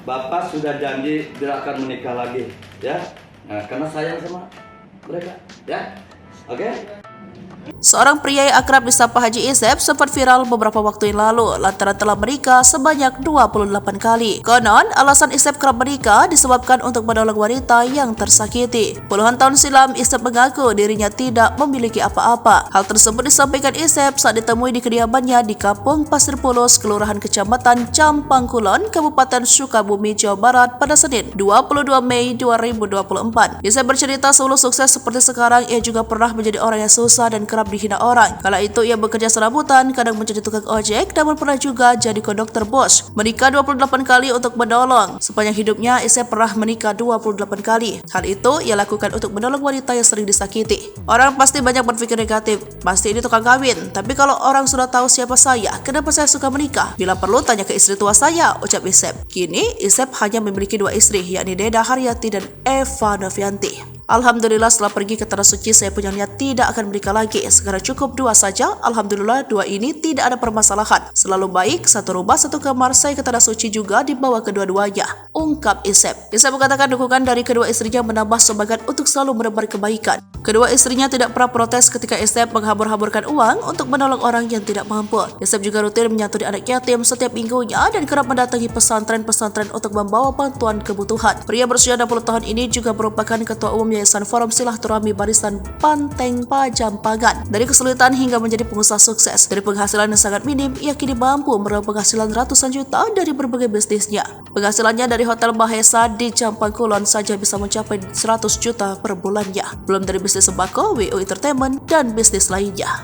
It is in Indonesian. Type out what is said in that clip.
Bapak sudah janji tidak akan menikah lagi, ya. Nah, karena sayang sama mereka, ya. Oke? Seorang pria yang akrab disapa Haji Isep sempat viral beberapa waktu yang lalu lantaran telah menikah sebanyak 28 kali. Konon, alasan Isep kerap menikah disebabkan untuk menolong wanita yang tersakiti. Puluhan tahun silam, Isep mengaku dirinya tidak memiliki apa-apa. Hal tersebut disampaikan Isep saat ditemui di kediamannya di Kampung Pasir Pulus, Kelurahan Kecamatan Campang Kulon, Kabupaten Sukabumi, Jawa Barat pada Senin, 22 Mei 2024. Isep bercerita sebelum sukses seperti sekarang, ia juga pernah menjadi orang yang susah dan kerap dihina orang. Kala itu ia bekerja serabutan, kadang menjadi tukang ojek, namun pernah juga jadi konduktor bos. Menikah 28 kali untuk menolong. Sepanjang hidupnya, Isep pernah menikah 28 kali. Hal itu ia lakukan untuk menolong wanita yang sering disakiti. Orang pasti banyak berpikir negatif, pasti ini tukang kawin. Tapi kalau orang sudah tahu siapa saya, kenapa saya suka menikah? Bila perlu tanya ke istri tua saya, ucap Isep. Kini, Isep hanya memiliki 2 istri, yakni Deda Haryati dan Eva Novianti. Alhamdulillah setelah pergi ke Tanah Suci saya punya niat tidak akan menikah lagi. Sekarang cukup 2 saja. Alhamdulillah 2 ini tidak ada permasalahan. Selalu baik, 1 rumah 1 kamar. Saya ke Tanah Suci juga dibawa kedua-duanya, ungkap Isep. Isep mengatakan dukungan dari kedua istrinya menambah semangat untuk selalu menebar kebaikan. Kedua istrinya tidak pernah protes ketika Isep menghambur-hamburkan uang untuk menolong orang yang tidak mampu. Isep juga rutin menyantuni anak yatim setiap minggunya dan kerap mendatangi pesantren-pesantren untuk membawa bantuan kebutuhan. Pria berusia 60 tahun ini juga merupakan ketua umum Yayasan Forum Silaturahmi Barisan Panteng Pajampangan. Dari kesulitan hingga menjadi pengusaha sukses. Dari penghasilan yang sangat minim, ia kini mampu meraup penghasilan ratusan juta dari berbagai bisnisnya. Penghasilannya dari Hotel Mahesa di Campang Kulon saja bisa mencapai 100 juta per bulannya. Belum dari bisnis sembako, WO Entertainment, dan bisnis lainnya.